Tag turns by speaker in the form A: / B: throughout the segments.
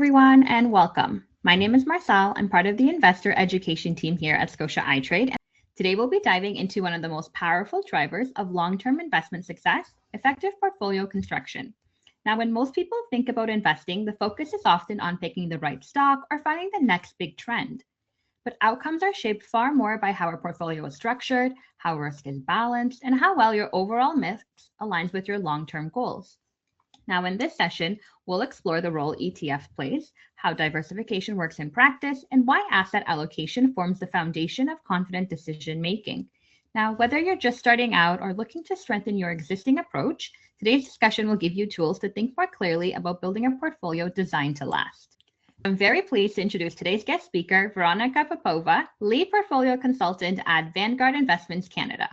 A: everyone, and welcome. My name is Marcel. I'm part of the investor education team here at Scotia iTrade. And today, we'll be diving into one of the most powerful drivers of long-term investment success, effective portfolio construction. Now, when most people think about investing, the focus is often on picking the right stock or finding the next big trend. But outcomes are shaped far more by how our portfolio is structured, how risk is balanced, and how well your overall mix aligns with your long-term goals. Now, in this session, we'll explore the role ETF plays, how diversification works in practice, and why asset allocation forms the foundation of confident decision making. Now, whether you're just starting out or looking to strengthen your existing approach, today's discussion will give you tools to think more clearly about building a portfolio designed to last. I'm very pleased to introduce today's guest speaker, Veronika Popova, lead portfolio consultant at Vanguard Investments Canada.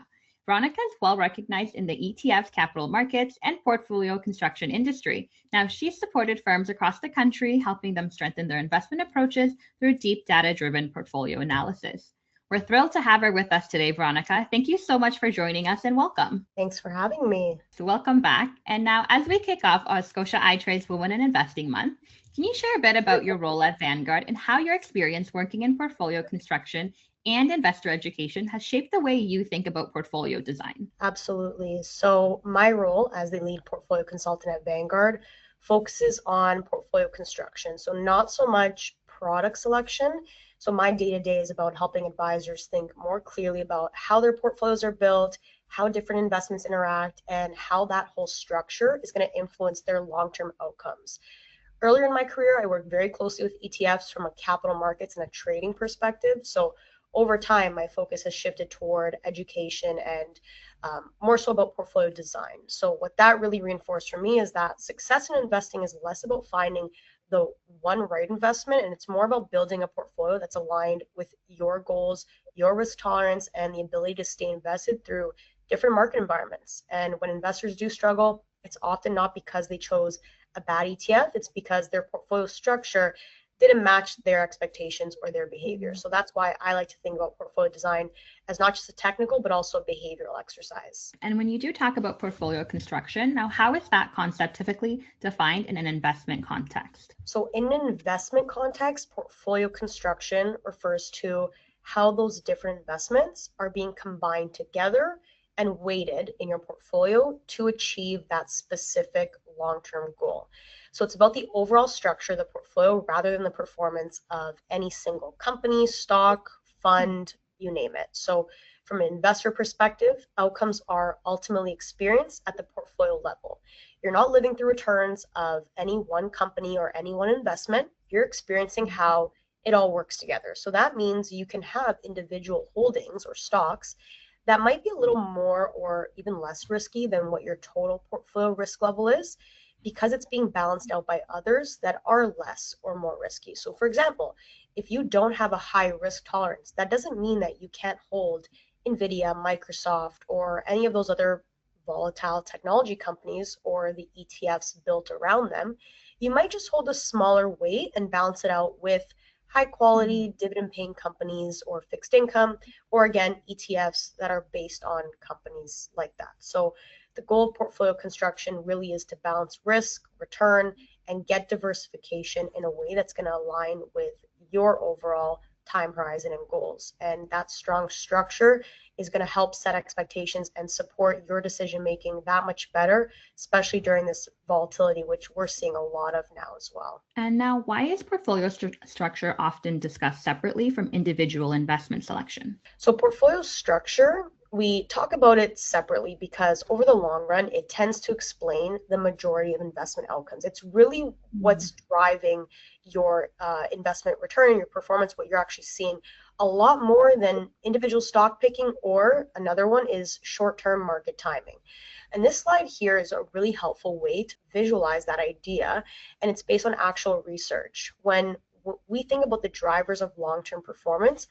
A: Veronika is well recognized in the ETF capital markets and portfolio construction industry. Now, she's supported firms across the country, helping them strengthen their investment approaches through deep data-driven portfolio analysis. We're thrilled to have her with us today, Veronika. Thank you so much for joining us and welcome.
B: Thanks for having me.
A: So welcome back. And now, as we kick off our Scotia iTrade's Women in Investing Month, can you share a bit about your role at Vanguard and how your experience working in portfolio construction and investor education has shaped the way you think about portfolio design?
B: Absolutely. So my role as the lead portfolio consultant at Vanguard focuses on portfolio construction. So not so much product selection. So my day-to-day is about helping advisors think more clearly about how their portfolios are built, how different investments interact, and how that whole structure is going to influence their long-term outcomes. Earlier in my career, I worked very closely with ETFs from a capital markets and a trading perspective. So over time, my focus has shifted toward education and more so about portfolio design. So what that really reinforced for me is that success in investing is less about finding the one right investment, and it's more about building a portfolio that's aligned with your goals, your risk tolerance, and the ability to stay invested through different market environments. And when investors do struggle, it's often not because they chose a bad ETF, it's because their portfolio structure didn't match their expectations or their behavior. So that's why I like to think about portfolio design as not just a technical, but also a behavioral exercise.
A: And when you do talk about portfolio construction, now how is that concept typically defined in an investment context?
B: So in an investment context, portfolio construction refers to how those different investments are being combined together and weighted in your portfolio to achieve that specific long-term goal. So it's about the overall structure of the portfolio rather than the performance of any single company, stock, fund, you name it. So from an investor perspective, outcomes are ultimately experienced at the portfolio level. You're not living through returns of any one company or any one investment. You're experiencing how it all works together. So that means you can have individual holdings or stocks that might be a little more or even less risky than what your total portfolio risk level is, because it's being balanced out by others that are less or more risky. So for example, if you don't have a high risk tolerance, that doesn't mean that you can't hold NVIDIA, Microsoft, or any of those other volatile technology companies or the ETFs built around them. You might just hold a smaller weight and balance it out with high quality dividend paying companies or fixed income, or again, ETFs that are based on companies like that. So the goal of portfolio construction really is to balance risk, return, and get diversification in a way that's going to align with your overall time horizon and goals. And that strong structure is going to help set expectations and support your decision making that much better, especially during this volatility, which we're seeing a lot of now as well.
A: And now, why is portfolio structure often discussed separately from individual investment selection?
B: So portfolio structure, we talk about it separately because over the long run, it tends to explain the majority of investment outcomes. It's really what's driving your investment return, your performance, what you're actually seeing a lot more than individual stock picking, or another one is short-term market timing. And this slide here is a really helpful way to visualize that idea, and it's based on actual research. When we think about the drivers of long-term performance,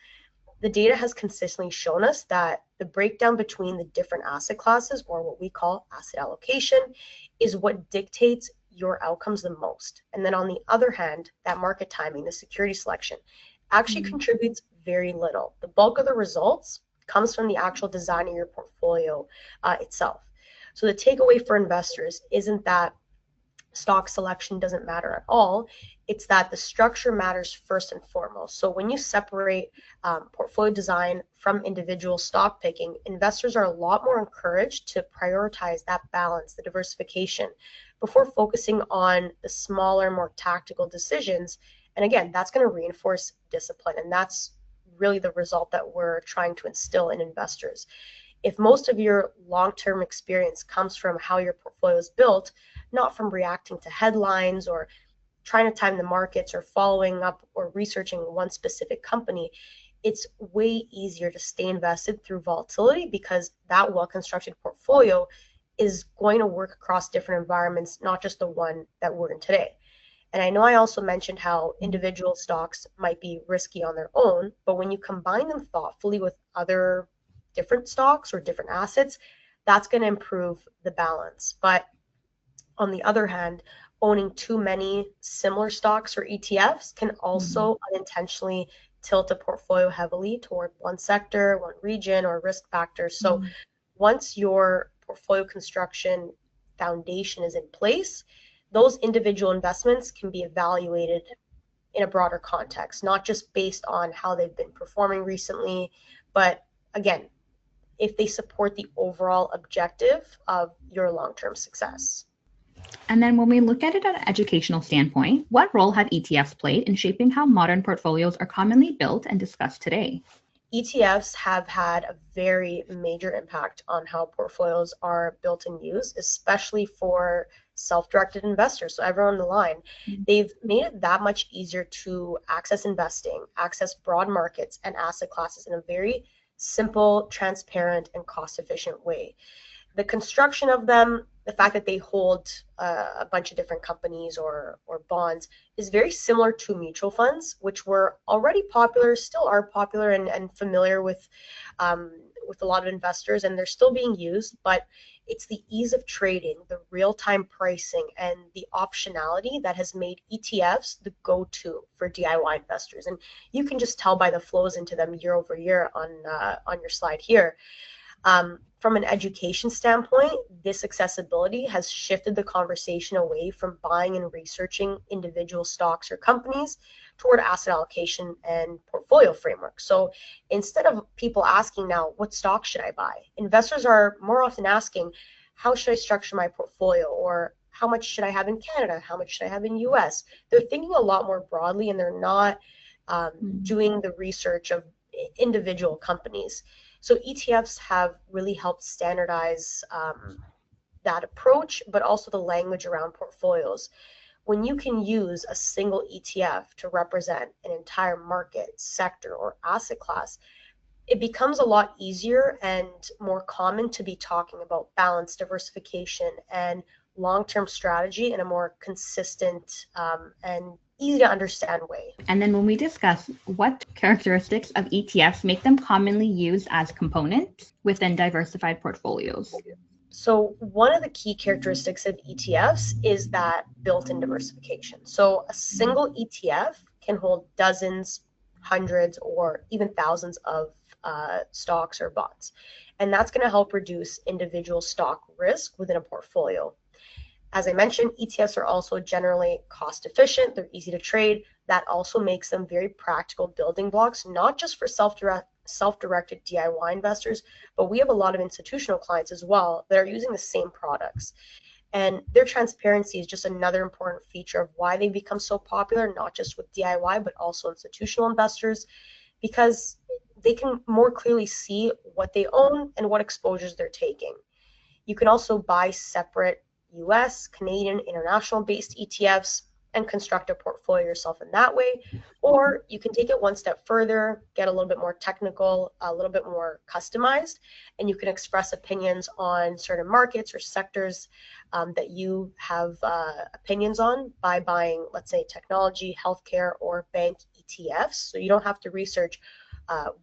B: the data has consistently shown us that the breakdown between the different asset classes, or what we call asset allocation, is what dictates your outcomes the most. And then on the other hand, that market timing, the security selection, actually contributes very little. The bulk of the results comes from the actual design of your portfolio itself. So the takeaway for investors isn't that stock selection doesn't matter at all. It's that the structure matters first and foremost. So when you separate portfolio design from individual stock picking, investors are a lot more encouraged to prioritize that balance, the diversification, before focusing on the smaller, more tactical decisions. And again, that's going to reinforce discipline. And that's really the result that we're trying to instill in investors. If most of your long-term experience comes from how your portfolio is built, not from reacting to headlines or trying to time the markets or following up or researching one specific company, it's way easier to stay invested through volatility because that well-constructed portfolio is going to work across different environments, not just the one that we're in today. And I know I also mentioned how individual stocks might be risky on their own, but when you combine them thoughtfully with other different stocks or different assets, that's going to improve the balance. But on the other hand, owning too many similar stocks or ETFs can also unintentionally tilt a portfolio heavily toward one sector, one region, or risk factor. So once your portfolio construction foundation is in place, those individual investments can be evaluated in a broader context, not just based on how they've been performing recently, but again, if they support the overall objective of your long-term success.
A: And then when we look at it at an educational standpoint, what role have ETFs played in shaping how modern portfolios are commonly built and discussed today?
B: ETFs have had a very major impact on how portfolios are built and used, especially for self-directed investors. So everyone on the line, they've made it that much easier to access investing, access broad markets and asset classes in a very simple, transparent, and cost-efficient way. The construction of them, the fact that they hold a bunch of different companies or bonds is very similar to mutual funds, which were already popular, still are popular and familiar with a lot of investors, and they're still being used, but it's the ease of trading, the real-time pricing, and the optionality that has made ETFs the go-to for DIY investors. And you can just tell by the flows into them year over year on your slide here. From an education standpoint, this accessibility has shifted the conversation away from buying and researching individual stocks or companies toward asset allocation and portfolio framework. So instead of people asking now, what stock should I buy? Investors are more often asking, how should I structure my portfolio? Or how much should I have in Canada? How much should I have in US? They're thinking a lot more broadly, and they're not doing the research of individual companies. So ETFs have really helped standardize that approach, but also the language around portfolios. When you can use a single ETF to represent an entire market, sector, or asset class, it becomes a lot easier and more common to be talking about balance, diversification, and long-term strategy in a more consistent and easy to understand way.
A: And then when we discuss what characteristics of ETFs make them commonly used as components within diversified portfolios.
B: So one of the key characteristics of ETFs is that built-in diversification. So a single ETF can hold dozens, hundreds, or even thousands of stocks or bonds. And that's going to help reduce individual stock risk within a portfolio. As I mentioned, ETFs are also generally cost efficient. They're easy to trade. That also makes them very practical building blocks, not just for self-directed DIY investors, but we have a lot of institutional clients as well that are using the same products. And their transparency is just another important feature of why they become so popular, not just with DIY, but also institutional investors, because they can more clearly see what they own and what exposures they're taking. You can also buy separate US, Canadian, international-based ETFs and construct a portfolio yourself in that way. Or you can take it one step further, get a little bit more technical, a little bit more customized, and you can express opinions on certain markets or sectors that you have opinions on by buying, let's say, technology, healthcare, or bank ETFs. So you don't have to research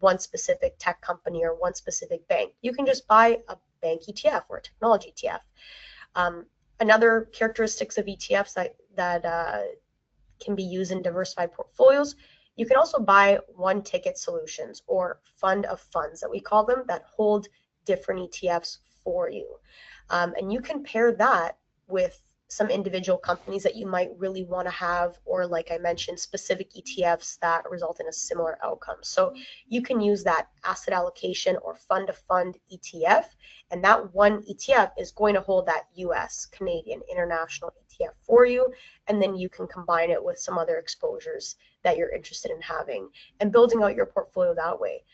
B: one specific tech company or one specific bank. You can just buy a bank ETF or a technology ETF. Another characteristics of ETFs that can be used in diversified portfolios, you can also buy one ticket solutions or fund of funds that we call them that hold different ETFs for you. And you can pair that with some individual companies that you might really want to have, or like I mentioned, specific ETFs that result in a similar outcome. So you can use that asset allocation or fund to fund ETF, and that one ETF is going to hold that US, Canadian, international ETF for you, and then you can combine it with some other exposures that you're interested in having and building out your portfolio that way.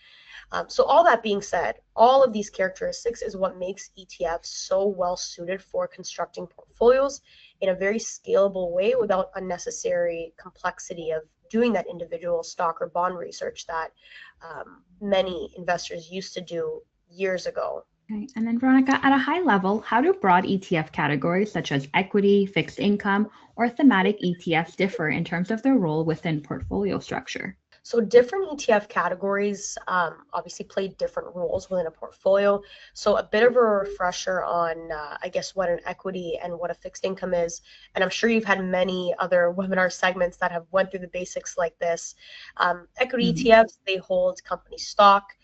B: So all that being said, all of these characteristics is what makes ETFs so well suited for constructing portfolios in a very scalable way without unnecessary complexity of doing that individual stock or bond research that many investors used to do years ago.
A: Okay. And then Veronika, at a high level, how do broad ETF categories such as equity, fixed income, or thematic ETFs differ in terms of their role within portfolio structure?
B: So different ETF categories obviously play different roles within a portfolio. So a bit of a refresher on, I guess, what an equity and what a fixed income is. And I'm sure you've had many other webinar segments that have went through the basics like this. Equity ETFs, they hold company stock.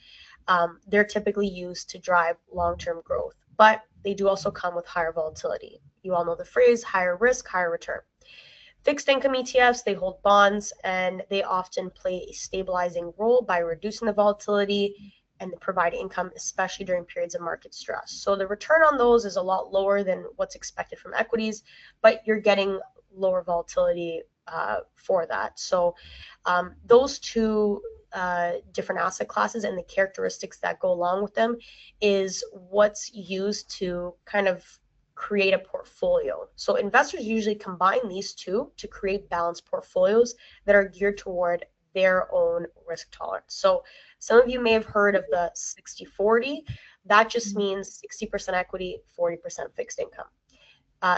B: They're typically used to drive long-term growth, but they do also come with higher volatility. You all know the phrase, higher risk, higher return. Fixed income ETFs, they hold bonds, and they often play a stabilizing role by reducing the volatility and provide income, especially during periods of market stress. So the return on those is a lot lower than what's expected from equities, but you're getting lower volatility for that. So those two different asset classes and the characteristics that go along with them is what's used to kind of create a portfolio. So investors usually combine these two to create balanced portfolios that are geared toward their own risk tolerance. So some of you may have heard of the 60-40. That just means 60% equity, 40% fixed income.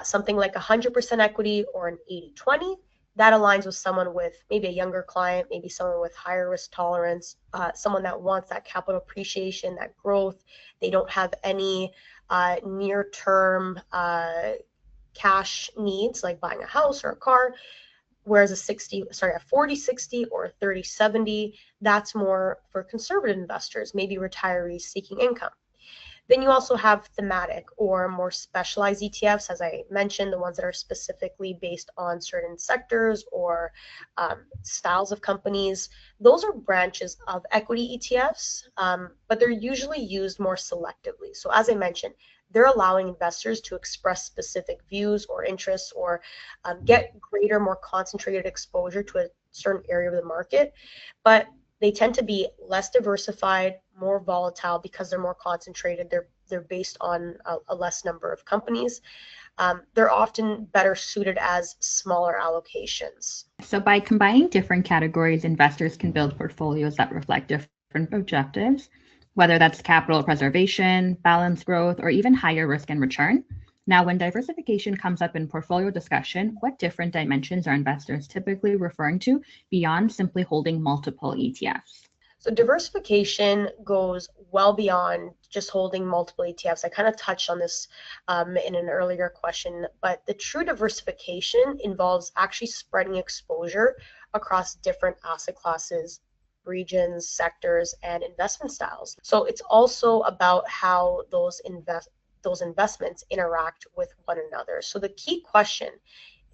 B: Something like 100% equity or an 80-20, that aligns with someone with maybe a younger client, maybe someone with higher risk tolerance, someone that wants that capital appreciation, that growth. They don't have any near-term cash needs like buying a house or a car, whereas a 40-60 or a 30-70, that's more for conservative investors, maybe retirees seeking income. Then you also have thematic or more specialized ETFs, as I mentioned, the ones that are specifically based on certain sectors or styles of companies. Those are branches of equity ETFs, but they're usually used more selectively. So as I mentioned, they're allowing investors to express specific views or interests or get greater, more concentrated exposure to a certain area of the market. But they tend to be less diversified, more volatile because they're more concentrated. They're based on a less number of companies. They're often better suited as smaller allocations.
A: So by combining different categories, investors can build portfolios that reflect different objectives, whether that's capital preservation, balanced growth, or even higher risk and return. Now, when diversification comes up in portfolio discussion, what different dimensions are investors typically referring to beyond simply holding multiple ETFs?
B: So diversification goes well beyond just holding multiple ETFs. I kind of touched on this in an earlier question, but the true diversification involves actually spreading exposure across different asset classes, regions, sectors, and investment styles. So it's also about how those investments interact with one another. So the key question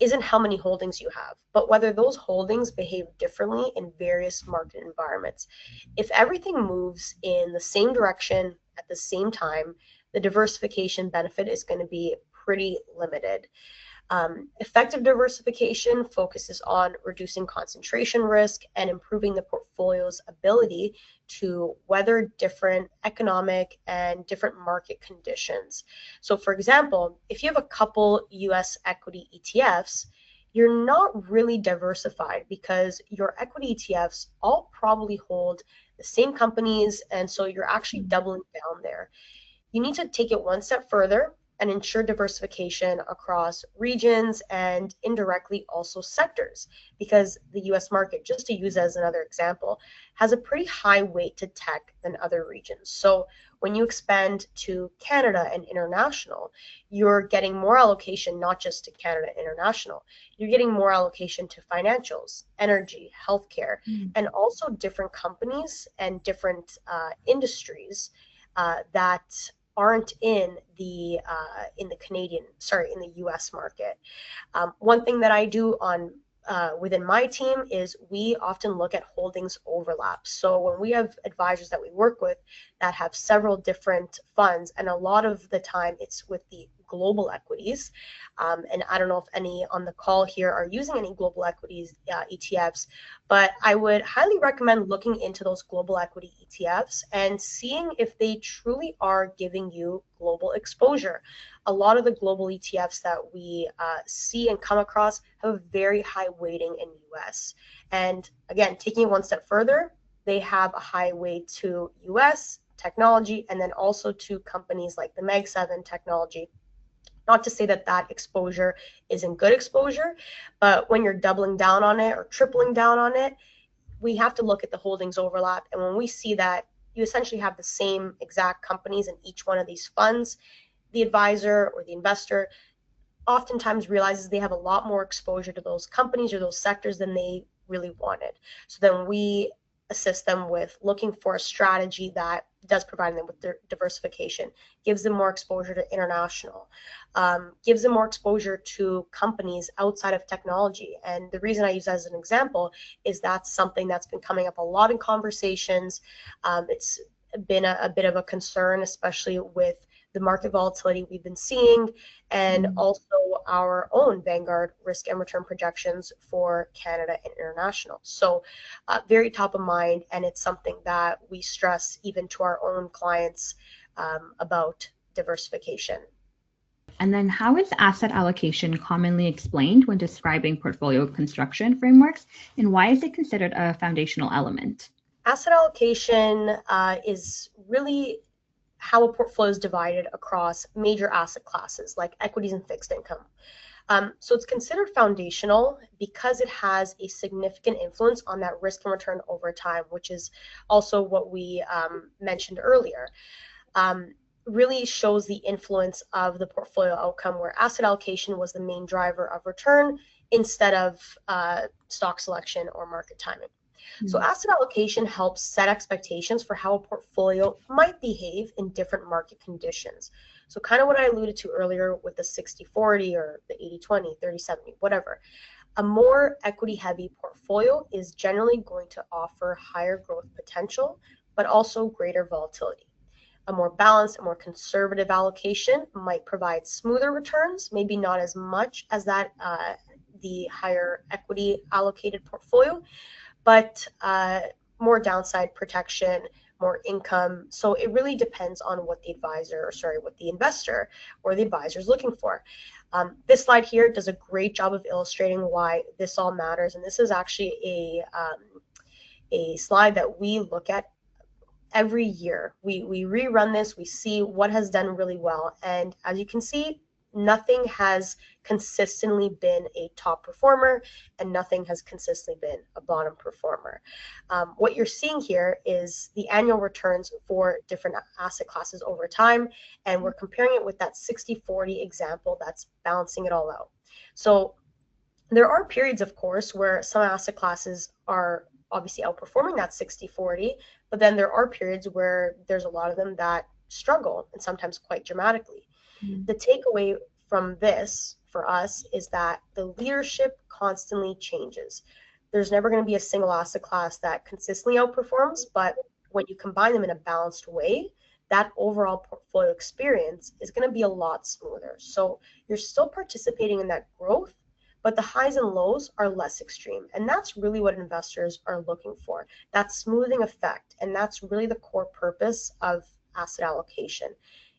B: isn't how many holdings you have, but whether those holdings behave differently in various market environments. If everything moves in the same direction at the same time, the diversification benefit is going to be pretty limited. Effective diversification focuses on reducing concentration risk and improving the portfolio's ability to weather different economic and different market conditions. So for example, if you have a couple US equity ETFs, you're not really diversified because your equity ETFs all probably hold the same companies, and so you're actually doubling down there. You need to take it one step further and ensure diversification across regions and indirectly also sectors, because the US market, just to use as another example, has a pretty high weight to tech than other regions. So when you expand to Canada and international, you're getting more allocation, not just to Canada international, you're getting more allocation to financials, energy, healthcare, and also different companies and different industries that aren't in the U.S. market. One thing that I do on within my team is we often look at holdings overlap. So when we have advisors that we work with that have several different funds, and a lot of the time it's with the global equities, and I don't know if any on the call here are using any global equities ETFs, but I would highly recommend looking into those global equity ETFs and seeing if they truly are giving you global exposure. A lot of the global ETFs that we see and come across have a very high weighting in US. And again, taking it one step further, they have a high weight to US technology and then also to companies like the Mag 7 technology. Not to say that that exposure isn't good exposure, but when you're doubling down on it or tripling down on it, we have to look at the holdings overlap. And when we see that you essentially have the same exact companies in each one of these funds, the advisor or the investor oftentimes realizes they have a lot more exposure to those companies or those sectors than they really wanted. So then we assist them with looking for a strategy that does provide them with their diversification, gives them more exposure to international, gives them more exposure to companies outside of technology. And the reason I use that as an example is that's something that's been coming up a lot in conversations. It's been a bit of a concern, especially with the market volatility we've been seeing, and also our own Vanguard risk and return projections for Canada and international. So very top of mind, and it's something that we stress even to our own clients about diversification.
A: And then how is asset allocation commonly explained when describing portfolio construction frameworks, and why is it considered a foundational element?
B: Asset allocation is really how a portfolio is divided across major asset classes like equities and fixed income. So it's considered foundational because it has a significant influence on that risk and return over time, which is also what we mentioned earlier. Really shows the influence of the portfolio outcome, where asset allocation was the main driver of return instead of stock selection or market timing. So asset allocation helps set expectations for how a portfolio might behave in different market conditions. So kind of what I alluded to earlier with the 60-40 or the 80-20, 30-70, whatever. A more equity-heavy portfolio is generally going to offer higher growth potential, but also greater volatility. A more balanced, a more conservative allocation might provide smoother returns, maybe not as much as that the higher equity allocated portfolio, but more downside protection, more income. So it really depends on what the what the investor or the advisor is looking for. This slide here does a great job of illustrating why this all matters. And this is actually a slide that we look at every year. We rerun this, we see what has done really well. And as you can see, nothing has consistently been a top performer and nothing has consistently been a bottom performer. What you're seeing here is the annual returns for different asset classes over time, and we're comparing it with that 60-40 example that's balancing it all out. So there are periods, of course, where some asset classes are obviously outperforming that 60-40, but then there are periods where there's a lot of them that struggle, and sometimes quite dramatically. The takeaway from this for us is that the leadership constantly changes. There's never going to be a single asset class that consistently outperforms, but when you combine them in a balanced way, that overall portfolio experience is going to be a lot smoother. So you're still participating in that growth, but the highs and lows are less extreme. And that's really what investors are looking for, that smoothing effect. And that's really the core purpose of asset allocation.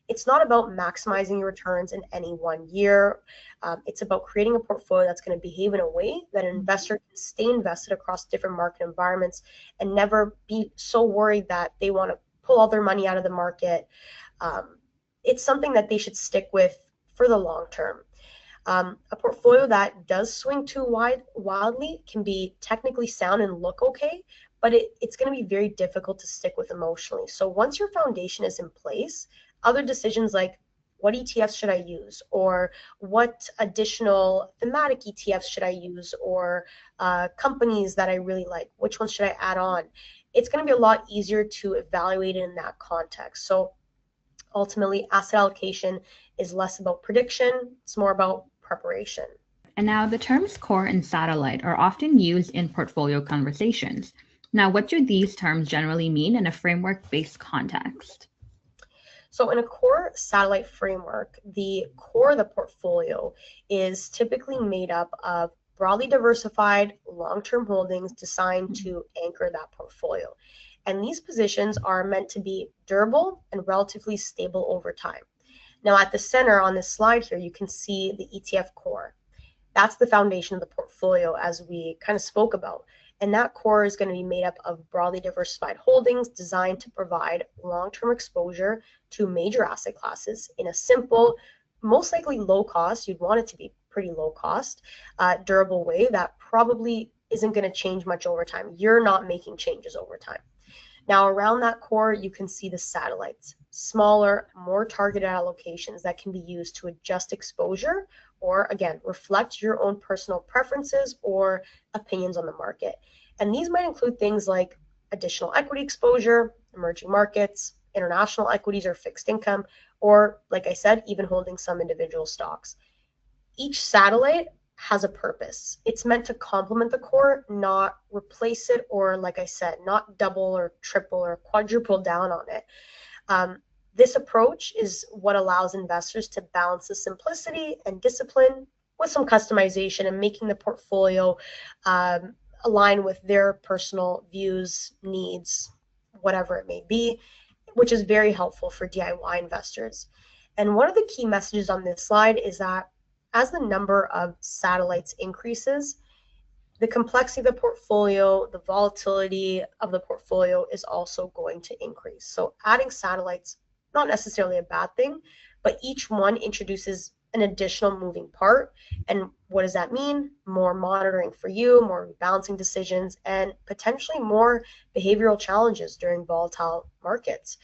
B: It's not about maximizing your returns in any one year. It's about creating a portfolio that's going to behave in a way that an investor can stay invested across different market environments and never be so worried that they want to pull all their money out of the market. It's something that they should stick with for the long term. A portfolio that does swing too wildly can be technically sound and look okay, but it's going to be very difficult to stick with emotionally. So once your foundation is in place, other decisions like what ETFs should I use, or what additional thematic ETFs should I use, or companies that I really like, which ones should I add on? It's going to be a lot easier to evaluate it in that context. So Ultimately, asset allocation is less about prediction, it's more about preparation.
A: And now the terms core and satellite are often used in portfolio conversations. Now, what do these terms generally mean in a framework-based context?
B: So in a core satellite framework, the core of the portfolio is typically made up of broadly diversified long-term holdings designed to anchor that portfolio. And these positions are meant to be durable and relatively stable over time. Now at the center on this slide here, you can see the ETF core. That's the foundation of the portfolio as we kind of spoke about. And that core is going to be made up of broadly diversified holdings designed to provide long-term exposure to major asset classes in a simple, most likely low cost, you'd want it to be pretty low cost, durable way that probably isn't going to change much over time. You're not making changes over time. Now around that core, you can see the satellites, smaller, more targeted allocations that can be used to adjust exposure or again, reflect your own personal preferences or opinions on the market. And these might include things like additional equity exposure, emerging markets, international equities or fixed income, or like I said, even holding some individual stocks. Each satellite has a purpose. It's meant to complement the core, not replace it, or like I said, not double or triple or quadruple down on it. This approach is what allows investors to balance the simplicity and discipline with some customization and making the portfolio align with their personal views, needs, whatever it may be, which is very helpful for DIY investors. And one of the key messages on this slide is that as the number of satellites increases, the complexity of the portfolio, the volatility of the portfolio is also going to increase. So adding satellites, not necessarily a bad thing, but each one introduces an additional moving part. And what does that mean? More monitoring for you, more rebalancing decisions, and potentially more behavioral challenges during volatile markets.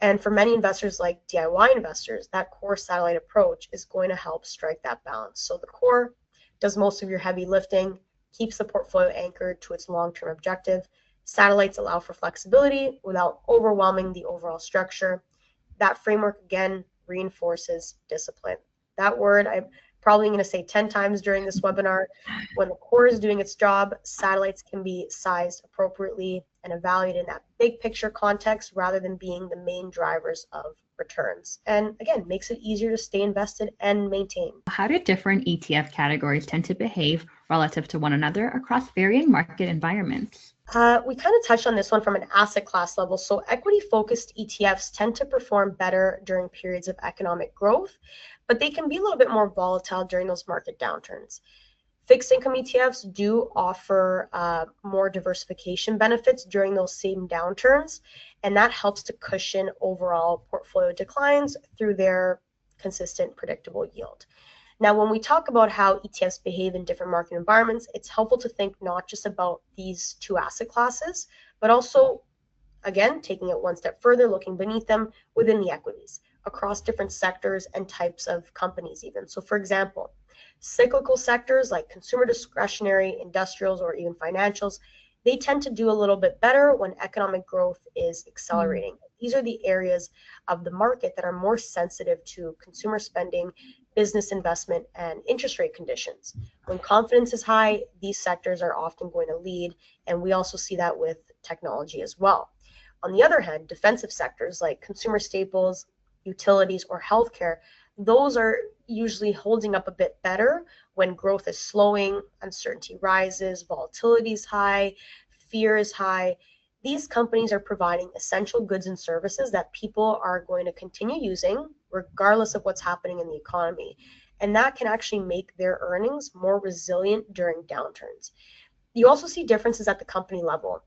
B: And for many investors like DIY investors, that core satellite approach is going to help strike that balance. So the core does most of your heavy lifting, keeps the portfolio anchored to its long-term objective. Satellites allow for flexibility without overwhelming the overall structure. That framework, again, reinforces discipline. That word I'm probably going to say 10 times during this webinar. When the core is doing its job, satellites can be sized appropriately and evaluated in that big picture context rather than being the main drivers of returns. And again, makes it easier to stay invested and maintain.
A: How do different ETF categories tend to behave relative to one another across varying market environments?
B: We kind of touched on this one from an asset class level. So equity-focused ETFs tend to perform better during periods of economic growth, but they can be a little bit more volatile during those market downturns. Fixed income ETFs do offer more diversification benefits during those same downturns, and that helps to cushion overall portfolio declines through their consistent, predictable yield. Now, when we talk about how ETFs behave in different market environments, it's helpful to think not just about these two asset classes, but also, again, taking it one step further, looking beneath them within the equities, across different sectors and types of companies even. So for example, cyclical sectors like consumer discretionary, industrials, or even financials, they tend to do a little bit better when economic growth is accelerating. These are the areas of the market that are more sensitive to consumer spending, business investment, and interest rate conditions. When confidence is high, these sectors are often going to lead, and we also see that with technology as well. On the other hand, defensive sectors like consumer staples, utilities, or healthcare, those are usually holding up a bit better when growth is slowing, uncertainty rises, volatility is high, fear is high. These companies are providing essential goods and services that people are going to continue using regardless of what's happening in the economy. And that can actually make their earnings more resilient during downturns. You also see differences at the company level.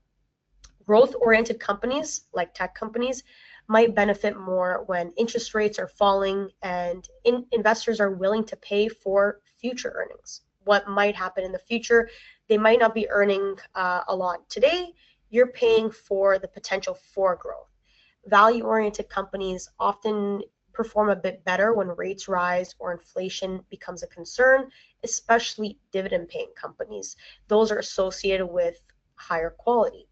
B: Growth-oriented companies like tech companies might benefit more when interest rates are falling and investors are willing to pay for future earnings. What might happen in the future, they might not be earning a lot today. You're paying for the potential for growth. Value-oriented companies often perform a bit better when rates rise or inflation becomes a concern, especially dividend-paying companies. Those are associated with higher quality.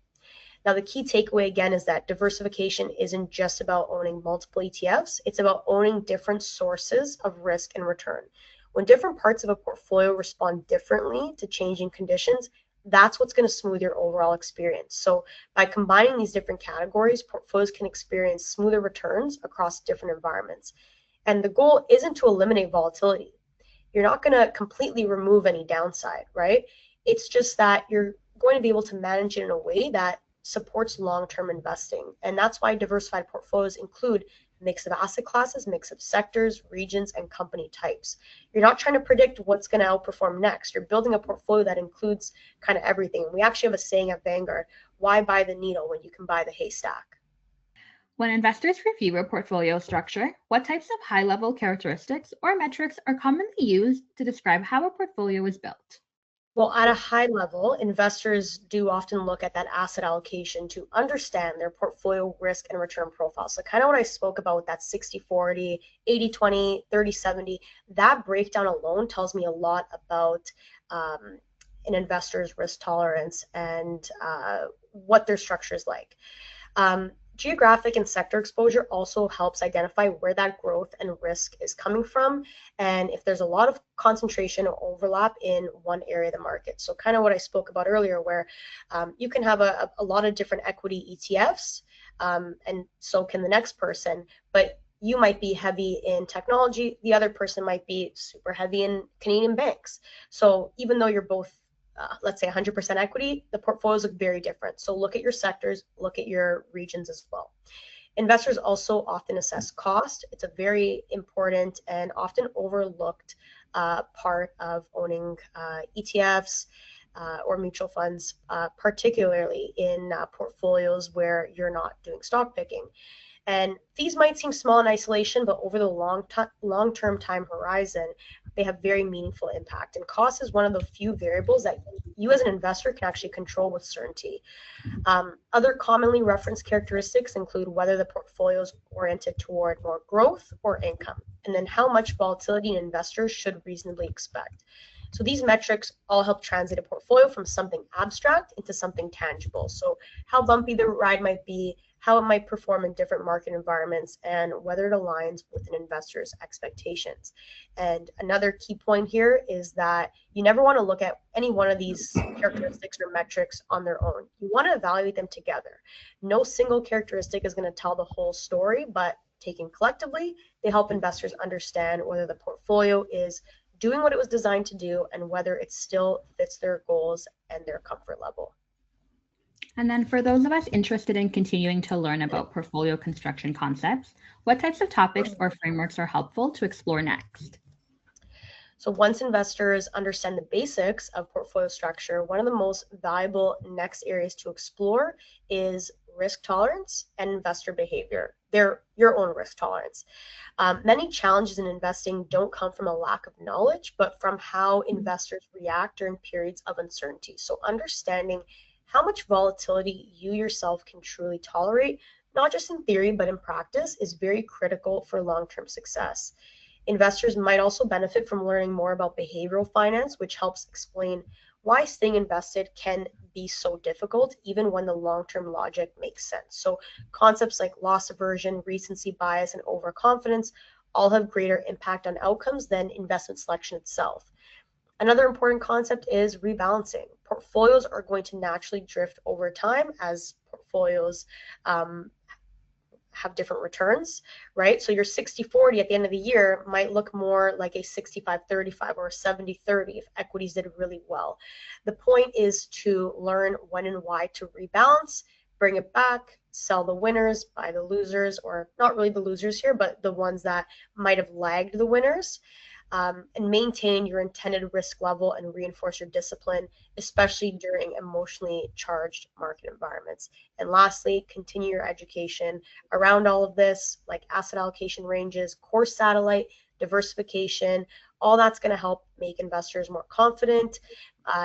B: Now, the key takeaway again is that diversification isn't just about owning multiple ETFs, it's about owning different sources of risk and return. When different parts of a portfolio respond differently to changing conditions, that's what's going to smooth your overall experience. So by combining these different categories, portfolios can experience smoother returns across different environments. And the goal isn't to eliminate volatility. You're not going to completely remove any downside, right? It's just that you're going to be able to manage it in a way that supports long-term investing. And that's why diversified portfolios include a mix of asset classes, mix of sectors, regions, and company types. You're not trying to predict what's going to outperform next. You're building a portfolio that includes kind of everything. And we actually have a saying at Vanguard, why buy the needle when you can buy the haystack?
A: When investors review a portfolio structure, what types of high-level characteristics or metrics are commonly used to describe how a portfolio is built?
B: Well, at a high level, investors do often look at that asset allocation to understand their portfolio risk and return profile. So kind of what I spoke about with that 60-40, 80-20, 30-70, that breakdown alone tells me a lot about an investor's risk tolerance and what their structure is like. Geographic and sector exposure also helps identify where that growth and risk is coming from, and if there's a lot of concentration or overlap in one area of the market. So kind of what I spoke about earlier, where you can have a lot of different equity ETFs, and so can the next person, but you might be heavy in technology, the other person might be super heavy in Canadian banks. So even though you're both let's say 100% equity, the portfolios look very different. So look at your sectors, look at your regions as well. Investors also often assess cost. It's a very important and often overlooked part of owning ETFs or mutual funds, particularly in portfolios where you're not doing stock picking. And fees might seem small in isolation, but over the long-term time horizon, they have very meaningful impact. And cost is one of the few variables that you as an investor can actually control with certainty. Other commonly referenced characteristics include whether the portfolio is oriented toward more growth or income, and then how much volatility an investor should reasonably expect. So these metrics all help translate a portfolio from something abstract into something tangible. So how bumpy the ride might be, how it might perform in different market environments, and whether it aligns with an investor's expectations. And another key point here is that you never want to look at any one of these characteristics or metrics on their own. You want to evaluate them together. No single characteristic is going to tell the whole story, but taken collectively, they help investors understand whether the portfolio is doing what it was designed to do and whether it still fits their goals and their comfort level.
A: And then for those of us interested in continuing to learn about portfolio construction concepts, what types of topics or frameworks are helpful to explore next?
B: So once investors understand the basics of portfolio structure, one of the most valuable next areas to explore is risk tolerance and investor behavior, your own risk tolerance. Many challenges in investing don't come from a lack of knowledge, but from how investors react during periods of uncertainty. So understanding how much volatility you yourself can truly tolerate, not just in theory, but in practice, is very critical for long-term success. Investors might also benefit from learning more about behavioral finance, which helps explain why staying invested can be so difficult, even when the long-term logic makes sense. So concepts like loss aversion, recency bias, and overconfidence all have greater impact on outcomes than investment selection itself. Another important concept is rebalancing. Portfolios are going to naturally drift over time as portfolios have different returns, right? So your 60-40 at the end of the year might look more like a 65-35 or a 70-30 if equities did really well. The point is to learn when and why to rebalance, bring it back, sell the winners, buy the losers, or not really the losers here, but the ones that might have lagged the winners. And maintain your intended risk level and reinforce your discipline, especially during emotionally charged market environments. And lastly, continue your education around all of this, like asset allocation ranges, core satellite, diversification. All that's going to help make investors more confident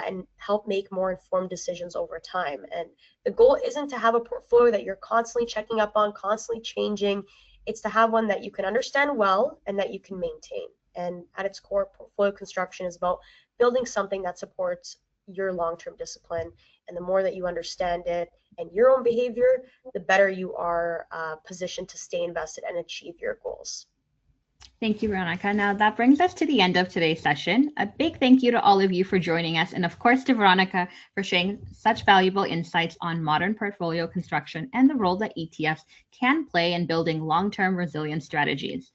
B: and help make more informed decisions over time. And the goal isn't to have a portfolio that you're constantly checking up on, constantly changing. It's to have one that you can understand well and that you can maintain. And at its core, portfolio construction is about building something that supports your long-term discipline. And the more that you understand it and your own behavior, the better you are positioned to stay invested and achieve your goals.
A: Thank you, Veronika. Now that brings us to the end of today's session. A big thank you to all of you for joining us, and of course to Veronika for sharing such valuable insights on modern portfolio construction and the role that ETFs can play in building long-term resilient strategies.